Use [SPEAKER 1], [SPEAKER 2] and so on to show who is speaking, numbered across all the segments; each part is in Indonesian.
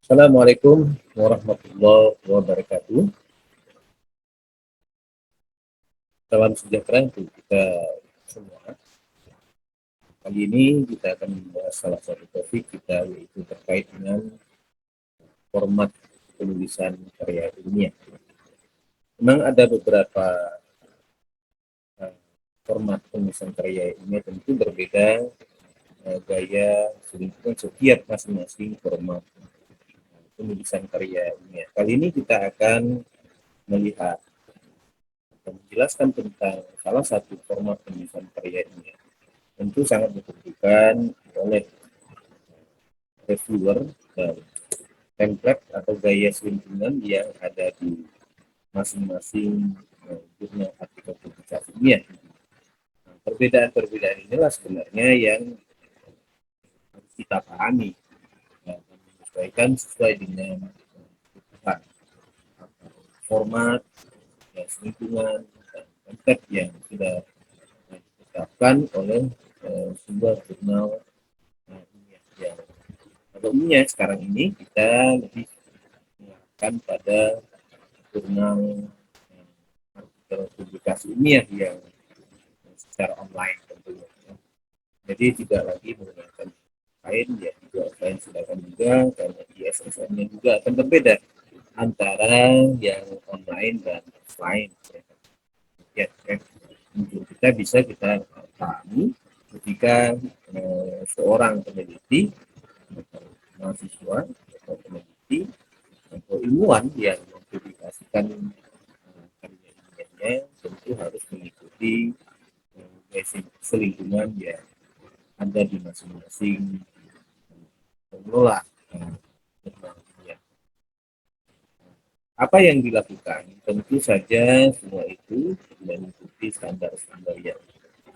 [SPEAKER 1] Assalamualaikum warahmatullahi wabarakatuh. Salam sejahtera untuk kita semua. Kali ini kita akan membahas salah satu topik kita, yaitu terkait dengan format penulisan karya ilmiah. Memang ada beberapa uh, format penulisan karya ilmiah, tentu berbeda gaya selingkuhan setiap masing-masing format penulisan karya ilmiah. Kali ini kita akan melihat dan menjelaskan tentang salah satu format penulisan karya ilmiah. Tentu sangat ditentukan oleh reviewer dan template atau gaya selingkungan yang ada di masing-masing jurnal artikel publikasi ilmiah. Perbedaan-perbedaan inilah sebenarnya yang harus kita pahami dan menyesuaikan sesuai dengan kebutuhan format, selingkungan, dan template yang sudah ditetapkan oleh sebuah jurnal ilmiah yang pada umumnya sekarang ini kita lebih mengarahkan pada jurnal artikel publikasi ilmiah yang secara online tentunya. Jadi tidak lagi menggunakan lain, ya juga offline silakan juga, karena ISSN-nya juga akan berbeda antara yang online dan offline. Ya, untuk kita bisa kita pahami ketika seorang peneliti atau mahasiswa atau peneliti atau ilmuwan yang mempublikasikan karya ilmiahnya tentu harus mengikuti selingkungan yang ada di masing-masing pengelola ilmiah. Apa yang dilakukan? Tentu saja semua itu mengikuti standar-standar yang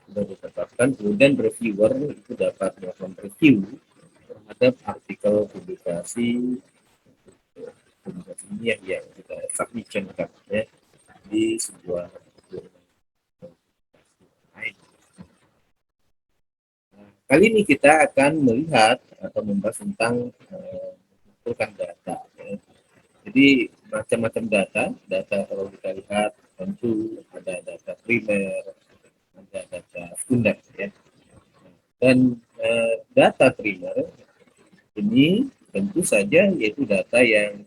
[SPEAKER 1] sudah ditetapkan. Kemudian reviewer itu dapat melakukan review terhadap artikel publikasi ilmiah yang kita submissionkan ya, di sebuah lain. Kali ini kita akan melihat atau membahas tentang mengumpulkan data. Ya. Jadi macam-macam data kalau kita lihat tentu ada data primer, ada data sekunder ya. Dan data primer ini tentu saja yaitu data yang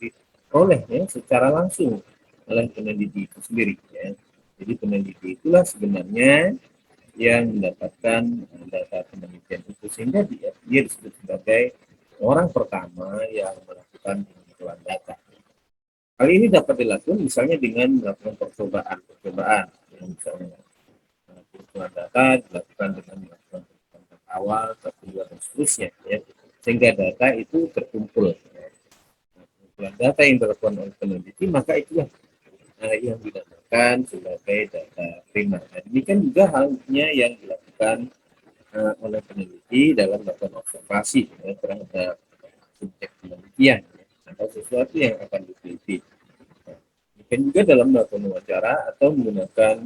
[SPEAKER 1] diperoleh ya secara langsung oleh peneliti itu sendiri ya. Jadi peneliti itulah sebenarnya yang mendapatkan data penelitian itu, sehingga dia disebut sebagai orang pertama yang melakukan pengumpulan data. Hal ini dapat dilakukan misalnya dengan melakukan percobaan yang misalnya pengumpulan data dilakukan dengan melakukan percobaan awal, kedua, dan seterusnya ya, sehingga data itu terkumpul. Pengumpulan data yang dilakukan oleh peneliti, maka itulah yang dinamakan sebagai data primer. Dan ini kan juga halnya yang dilakukan oleh peneliti dalam melakukan observasi ya, terhadap subjek penelitian ya, atau sesuatu yang akan diteliti. Mungkin juga dalam melakukan wawancara atau menggunakan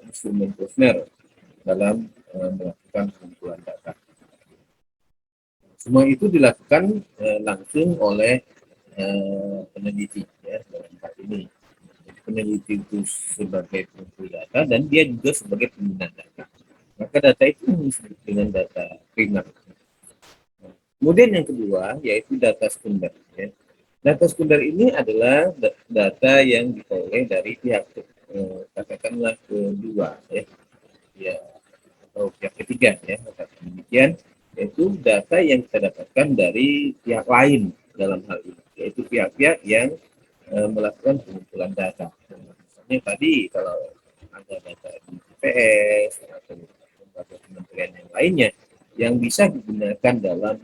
[SPEAKER 1] instrumen questionnaire dalam melakukan pengumpulan data. Semua itu dilakukan langsung oleh peneliti ya, dalam hal ini. Jadi peneliti itu sebagai pengumpul data dan dia juga sebagai pembina data. Maka data itu disebut dengan data primer. Kemudian yang kedua yaitu data sekunder. Ya. Data sekunder ini adalah data yang diperoleh dari pihak katakanlah kedua ya, atau pihak ketiga ya. Demikian yaitu data yang kita dapatkan dari pihak lain dalam hal ini, yaitu pihak-pihak yang melakukan pengumpulan data. Misalnya tadi kalau ada data di BPS atau lembaga kementerian yang lainnya yang bisa digunakan dalam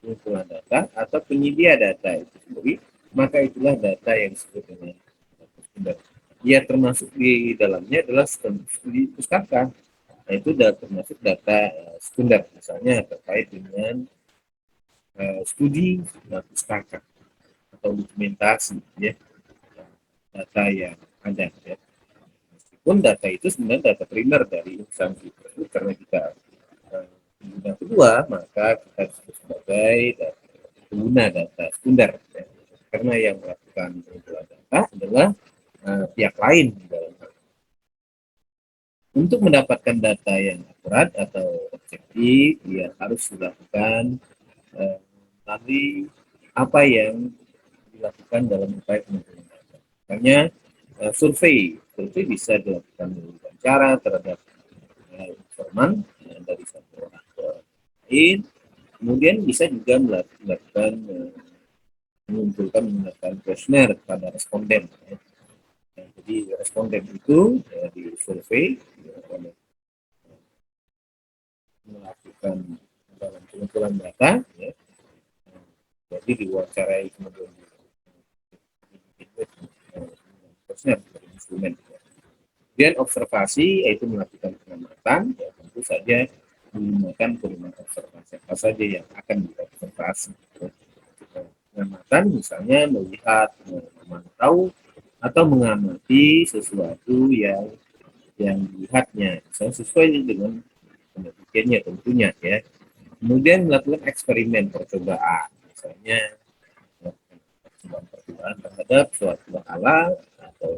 [SPEAKER 1] pengumpulan data atau penyedia data itu sendiri, maka itulah data yang disebut dengan data sekunder. Ya, termasuk di dalamnya adalah studi pustaka. Nah, itu termasuk data sekunder, misalnya terkait dengan studi pustaka atau dokumentasi ya, data yang ada ya. Meskipun data itu sebenarnya data primer dari instansi tersebut, karena kita pengguna kedua, maka kita disebut sebagai data pengguna data sekunder, ya. Karena yang melakukan pengumpulan data adalah pihak lain di dalam hal. Untuk mendapatkan data yang akurat atau objektif, ya harus dilakukan melalui apa yang dilakukan dalam upaya pengumpulan data. Makanya survei bisa dilakukan dengan cara terhadap informan dari satu orang ke lain. Kemudian bisa juga melakukan mengumpulkan menggunakan kuesioner kepada responden. Ya. Jadi responden itu di survei oleh melakukan dalam pengumpulan data, ya. Jadi diwawancarai kemudian kuesioner dari instrumen. Ya. Kemudian observasi yaitu melakukan pengamatan, ya tentu saja menggunakan kurikulum observasi apa saja yang akan diobservasi. Pengamatan misalnya melihat, memantau atau mengamati sesuatu yang dilihatnya, misalnya sesuai dengan penelitiannya tentunya, ya. Kemudian melakukan eksperimen percobaan, misalnya percobaan terhadap suatu alat atau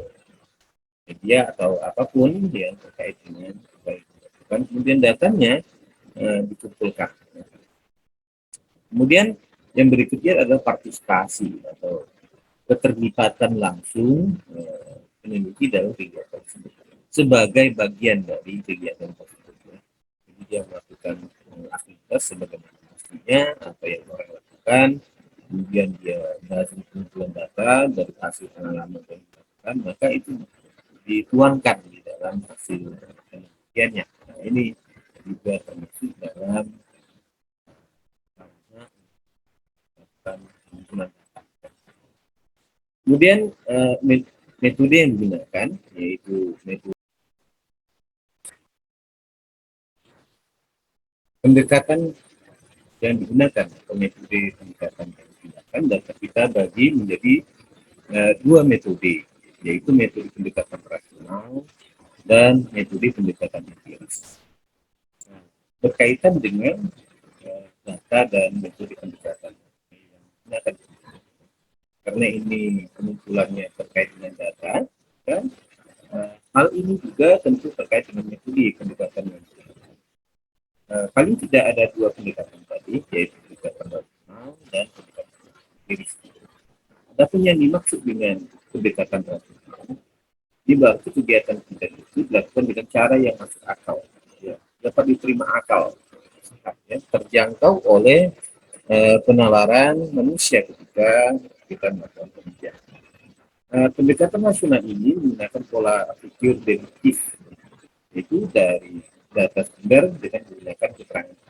[SPEAKER 1] media atau apapun yang terkait dengan kebaikan. Kemudian datanya dikumpulkan. Kemudian yang berikutnya adalah partisipasi atau keterlibatan langsung peneliti dalam kegiatan tersebut sebagai bagian dari kegiatan tersebut. Jadi dia melakukan aktivitas sebagaimana mestinya apa yang orang lakukan, kemudian dia dari kumpulan data dari hasil pengalaman yang dilakukan, maka itu dituangkan di dalam hasil penelitiannya. Nah, ini juga termasuk dalam kumpulan. Kemudian metode yang digunakan yaitu metode pendekatan yang digunakan atau metode pendekatan yang digunakan dapat kita bagi menjadi dua metode, yaitu metode pendekatan rasional dan metode pendekatan empiris. Nah, berkaitan dengan data dan metode pendekatan yang digunakan, karena ini pengumpulannya terkait dengan data, dan hal ini juga tentu terkait dengan metode pendekatan yang paling tidak ada dua pendekatan tadi, yaitu pendekatan rasional dan pendekatan empiris. Adapun yang dimaksud dengan pendekatan rasional, di berarti kegiatan kita itu dilakukan dengan cara yang masuk akal, ya, dapat diterima akal, ya, terjangkau oleh penalaran manusia ketika kita melakukan penelitian. Pendekatan rasional ini menggunakan pola pikir deduktif, yaitu dari data sumber dengan menggunakan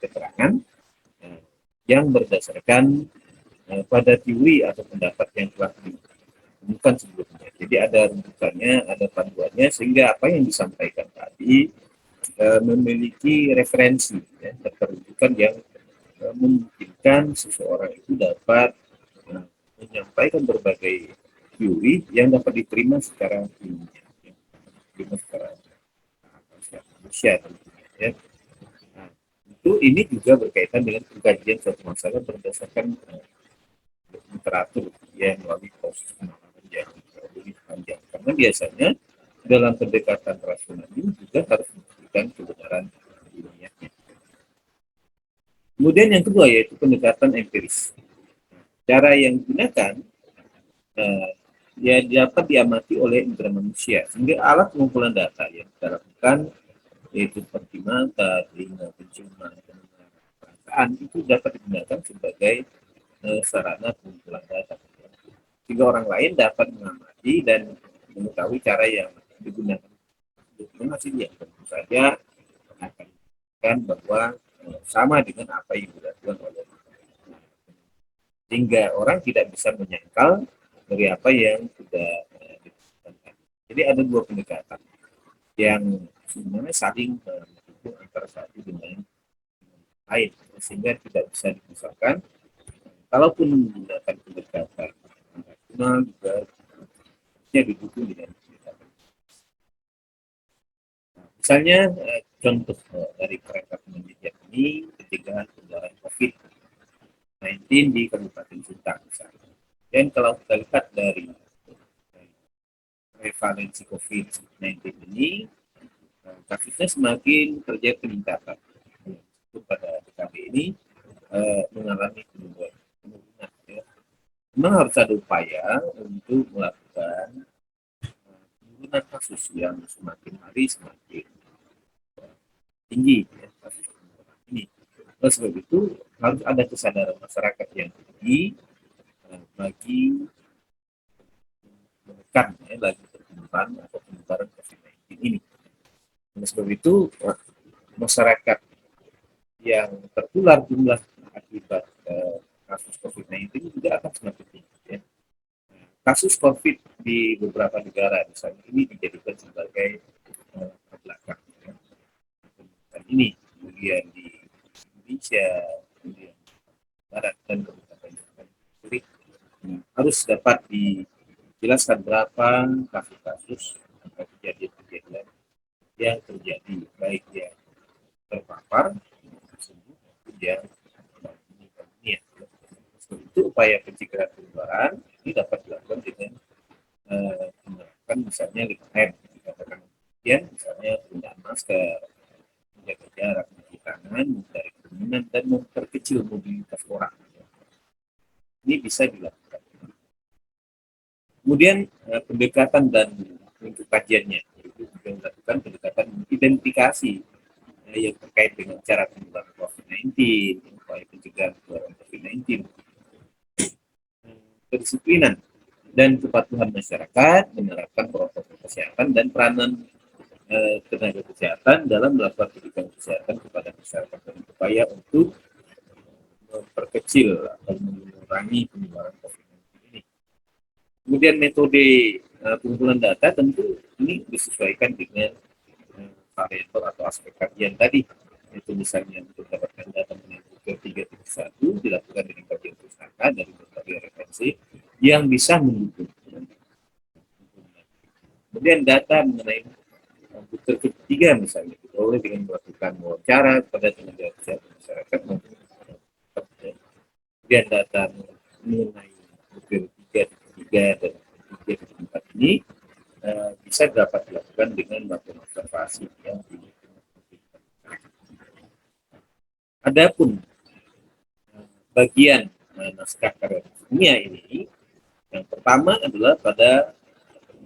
[SPEAKER 1] keterangan yang berdasarkan pada teori atau pendapat yang telah ditemukan sebelumnya. Jadi ada rujukannya, ada panduannya, sehingga apa yang disampaikan tadi memiliki referensi, ya, keterrujukan yang memungkinkan seseorang itu dapat menyampaikan berbagai teori yang dapat diterima secara ilmiah, ya, diterima secara manusia tentunya, ya. Nah, itu ini juga berkaitan dengan pengkajian suatu masalah berdasarkan literatur yang melalui proses penanganan yang lebih panjang. Karena biasanya dalam pendekatan rasional ini juga harus membuktikan kebenaran ilmiahnya. Kemudian yang kedua yaitu pendekatan empiris. Cara yang digunakan ya dapat diamati oleh indera manusia, sehingga alat pengumpulan data yang kita lakukan yaitu seperti mata, telinga, penciuman, dan perasaan itu dapat digunakan sebagai sarana pengumpulan data, sehingga orang lain dapat mengamati dan mengetahui cara yang digunakan dengan hasilnya. Tentu saja akan mengatakan bahwa sama dengan apa yang dilakukan oleh sehingga orang tidak bisa menyangkal dari apa yang sudah dilakukan. Jadi ada dua pendekatan yang sebenarnya saling mendukung antara satu dengan lain, sehingga tidak bisa dipisahkan. Kalaupun menggunakan pendekatan rasional juga didukung dengan pendekatan. Misalnya contoh dari kerangka penelitian ini pencegahan penularan COVID-19. COVID-19 di Kabupaten Sintang misalnya. Dan kalau kita lihat dari prevalensi COVID-19 ini, kasusnya semakin terjadi peningkatan. Pada DKB ini mengalami penurunan. Ya. Memang harus ada upaya untuk melakukan penurunan kasus yang semakin hari semakin tinggi. Ya, kasus ini. Oleh sebab itu harus ada kesadaran masyarakat yang tinggi bagi menekan lagi pertumbuhan atau penyebaran COVID-19 ini. Oleh sebab itu masyarakat yang tertular jumlah akibat kasus COVID-19 juga akan semakin tinggi. Ya. Kasus COVID di beberapa negara misalnya ini dijadikan sebagai terbelakang. Ya. Dan ini kemudian di Indonesia, kemudian Barat dan Kabupaten Kepri harus dapat dijelaskan berapa kasus-kasus atau kejadian-kejadian yang terjadi baik yang terpapar yang meninggal. Itu upaya pencegahan penularan ini dapat dilakukan dengan menerapkan misalnya 5M dikatakan kemudian misalnya penggunaan masker, menjaga jarak, mencuci tangan, menghindari kerumunan dan memperkecil mobilitas orang. Ini bisa dilakukan. Kemudian pendekatan dan untuk kajiannya itu juga melakukan pendekatan identifikasi yang terkait dengan cara penularan COVID-19, upaya pencegahan penularan COVID-19, kedisiplinan dan kepatuhan masyarakat menerapkan protokol kesehatan dan peranan tenaga kesehatan dalam melakukan pendidikan kesehatan kepada masyarakat dan upaya untuk memperkecil atau mengurangi penularan COVID-19 ini. Kemudian metode pengumpulan data tentu ini disesuaikan dengan variabel atau aspek kajian tadi. Itu misalnya untuk mendapatkan data mengenai Q3.1 dilakukan dengan kajian pustaka dari berbagai referensi yang bisa mendukung. Kemudian data mengenai bukti ketiga misalnya diperoleh dengan melakukan wawancara kepada tenaga kesehatan masyarakat maupun kemudian data mengenai bukti ketiga dan bukti keempat ini bisa dapat dilakukan dengan melakukan observasi yang adapun bagian naskah karya kimia ini yang pertama adalah pada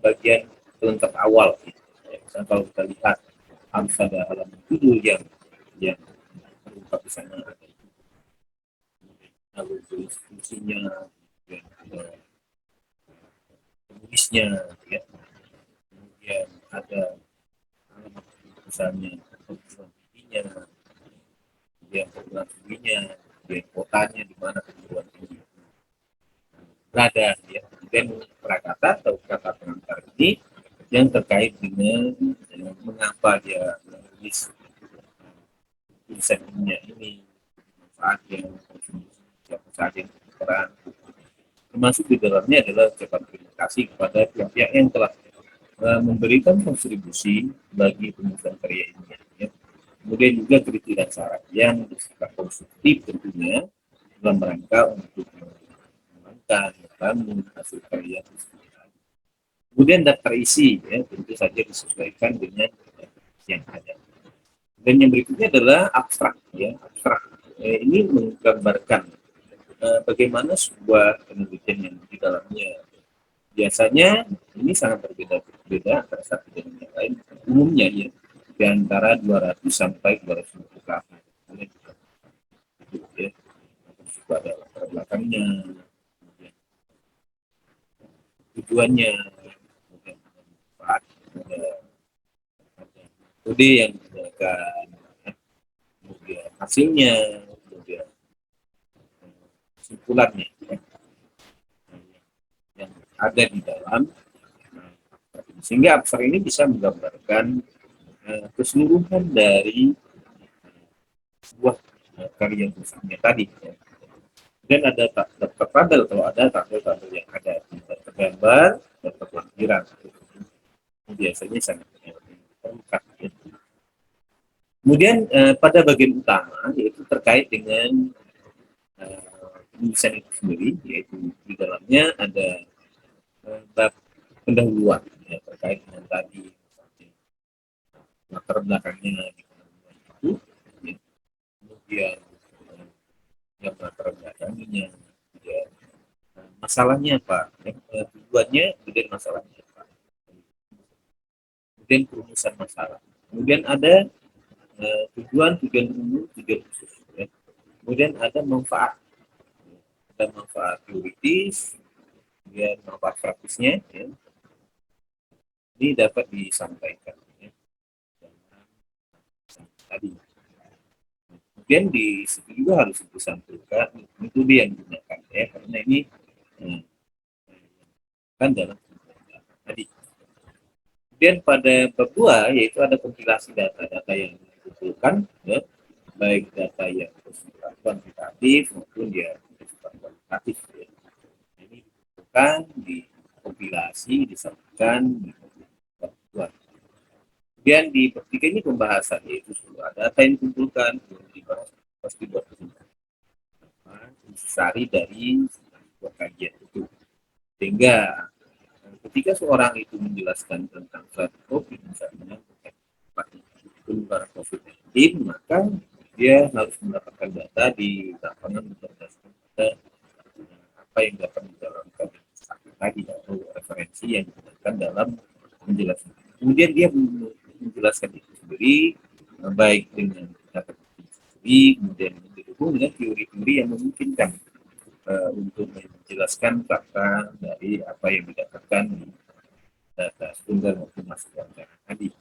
[SPEAKER 1] bagian pelengkap awal. Misalnya kalau kita lihat harus ada halaman judul yang terungkap di sana, lalu tulis fungsinya, dan ada penulisnya, ya. Kemudian ada halaman misalnya perguruan tingginya, kemudian perguruan tingginya, kemudian kotanya di mana perguruan tinggi berada, ya. Kemudian prakata atau kata pengantar ini yang terkait dengan mengapa dia menulis tulisannya ini, saat yang siapa saja yang berperan, termasuk di dalamnya adalah ucapan terima kasih kepada pihak-pihak yang telah memberikan kontribusi bagi penulisan karya ini. Ya. Kemudian juga kritik dan saran yang bersifat konstruktif tentunya dalam rangka untuk mengembangkan membangun hasil karya tersebut. Kemudian daftar isi, ya, tentu saja disesuaikan dengan yang ada. Dan yang berikutnya adalah abstrak, ya, abstrak. Ini menggambarkan bagaimana sebuah penelitian yang di dalamnya biasanya ini sangat berbeda antara satu dengan yang lain. Umumnya ya di antara 200 sampai 250 kata. Ya. Terus juga ada latar belakangnya, kemudian tujuannya, kemudian manfaat, ada metode yang digunakan, kemudian hasilnya, kemudian kesimpulannya, ya, yang ada di dalam. Sehingga abstrak ini bisa menggambarkan keseluruhan dari sebuah karya tulisannya tadi. Ya. Dan ada daftar tabel, kalau ada tabel-tabel yang ada tergambar daftar lampiran. Biasanya sangat lengkap. Ya. Kemudian pada bagian utama yaitu terkait dengan desain itu sendiri, yaitu di dalamnya ada bab pendahuluan ya, terkait dengan tadi latar belakangnya itu, ya. Kemudian yang latar belakangnya, ya, masalahnya apa, ya, tujuannya, kemudian masalahnya apa, kemudian perumusan masalah, kemudian ada tujuan umum, tujuan khusus, ya. Kemudian ada manfaat teoritis, kemudian manfaat praktisnya, ya. Ini dapat disampaikan, ya, tadi. Kemudian di situ juga harus disampaikan metode yang digunakan, ya, karena ini eh, kan dalam tadi. Kemudian pada bab 2 yaitu ada kompilasi data-data yang dikumpulkan, ya, baik data yang bersifat kuantitatif maupun dia bersifat kualitatif, ya. Ini dikumpulkan, dikompilasi, disatukan di bab 2. Kemudian di bab 3 ini pembahasan, yaitu sebuah data yang dikumpulkan dibahas pasti buat sari dari sebuah kajian itu, sehingga ketika seorang itu menjelaskan tentang suatu topik, misalnya penularan COVID-19, maka dia harus mendapatkan data di lapangan berdasarkan pada apa yang dapat dijalankan tadi atau referensi yang digunakan dalam menjelaskan. Kemudian dia menjelaskan itu sendiri, baik dengan data sendiri, kemudian didukung dengan teori-teori yang memungkinkan untuk menjelaskan fakta dari apa yang didapatkan di data sumber maupun masukan tadi.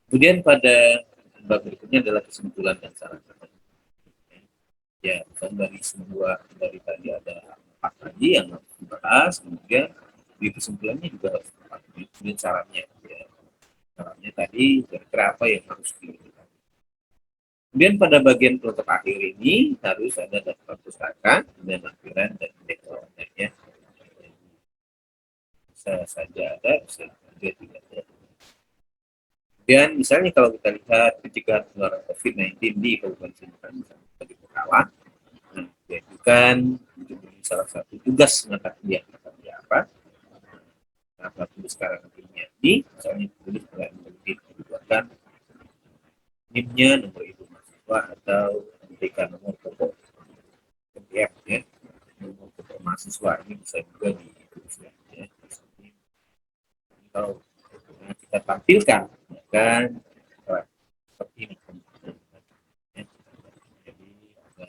[SPEAKER 1] Kemudian pada bab berikutnya adalah kesimpulan dan saran. Ya, dari tadi ada empat tadi yang harus dibahas, kemudian di kesimpulannya juga harus tepat. Kemudian sarannya, ya, sarannya tadi kira-kira apa yang harus dilakukan. Kemudian pada bagian penutup akhir ini harus ada daftar pustaka dan lampiran dan deklarasinya, ya. Bisa saja ada, bisa juga tidak ada. Dan misalnya kalau kita lihat pencegahan penularan COVID-19 di Kabupaten Sintang, misalnya di Pekalongan, nah, yaitu kan menjadi salah satu tugas mata kuliah apa? Apa tulis sekarang nantinya ini, misalnya tulis dibuatkan NIM-nya, nomor ibu mahasiswa atau memberikan nomor pokok PDF, ya, nomor pokok mahasiswa ini bisa juga ditulis, ya. Kalau kita tampilkan, ya kan, seperti ini, ya. Jadi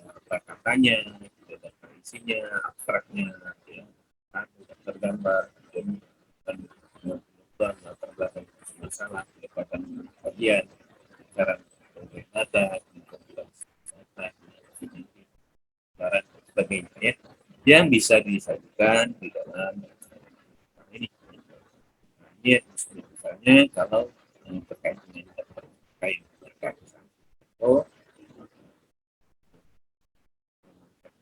[SPEAKER 1] ada katanya, ada daftar isinya, abstraknya, ya, kan, tergambar, dan latar belakang masalah, pendekatan kajian, cara data, dan sebagainya, ya, yang bisa disajikan di dalam ini. Ini misalnya kalau terkait dengan terkait oh,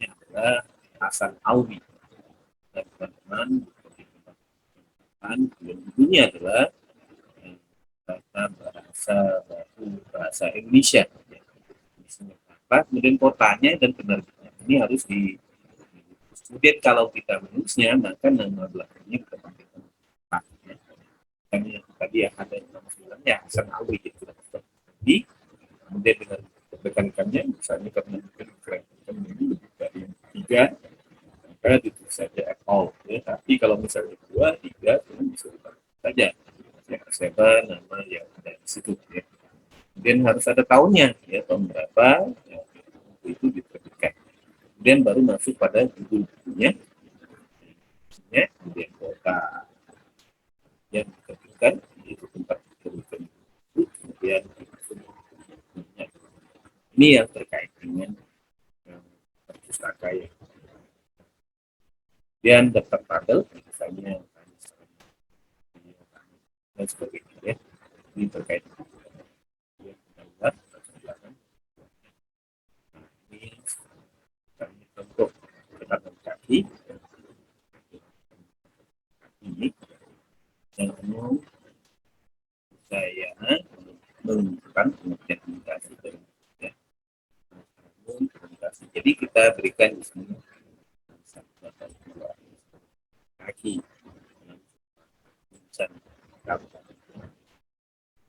[SPEAKER 1] ini adalah Hasan Audi dan teman-teman, dan ibunya adalah tata bahasa Indonesia, ya. Kemudian kotanya dan penerbitnya ini harus di. Kemudian kalau kita menulisnya, maka nama belakangnya kita pakai tempat, ya. Yang tadi yang ada nama filmnya Hasan Alwi gitu. Jadi kemudian dengan rekan-rekannya, misalnya karena keren ini dari yang tiga, maka ditulis saja all, ya. Tapi kalau misalnya dua, tiga, itu bisa dipakai saja ya, seven nama yang ada di situ, ya. Kemudian harus ada tahunnya, ya, tahun berapa, ya, itu diterbitkan. Kemudian baru masuk pada judul-judulnya, ya, kemudian kota yang diterbitkan, yaitu tempat diterbitkan, kemudian ya, ini yang terkait dengan pustaka yang dan daftar tabel, misalnya dan sebagainya, ya. Ini terkait ini untuk catatan kaki ini yang umum saya menunjukkan pengertian komunikasi dan, ya, komunikasi Jadi kita berikan di sini kaki.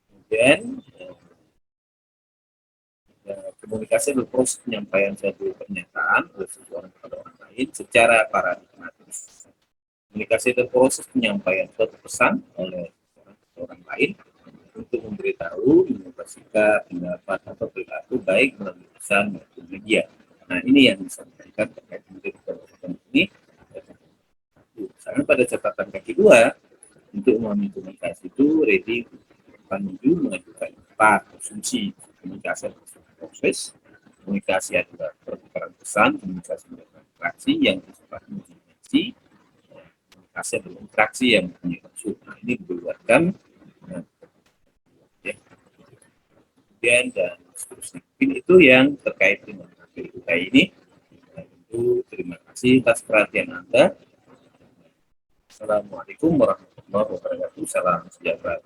[SPEAKER 1] Kemudian komunikasi adalah proses penyampaian suatu pernyataan oleh seseorang kepada orang lain secara paradigmatis. Komunikasi itu proses penyampaian suatu pesan oleh orang lain untuk memberitahu, menyampaikan pendapat atau perilaku baik melalui pesan maupun media. Nah, ini yang disampaikan terkait dengan ini. Misalnya pada catatan kaki 2, untuk memahami komunikasi itu ready menuju mengajukan 4 asumsi komunikasi proses. Komunikasi adalah pertukaran pesan, komunikasi adalah interaksi yang bersifat multidimensi, komunikasi adalah interaksi yang mempunyai maksud. Nah, ini dibuatkan ya. Kemudian dan seterusnya. Mungkin itu yang terkait dengan materi UKI ini. Tentu terima kasih atas perhatian Anda. Assalamualaikum warahmatullahi wabarakatuh. Salam sejahtera.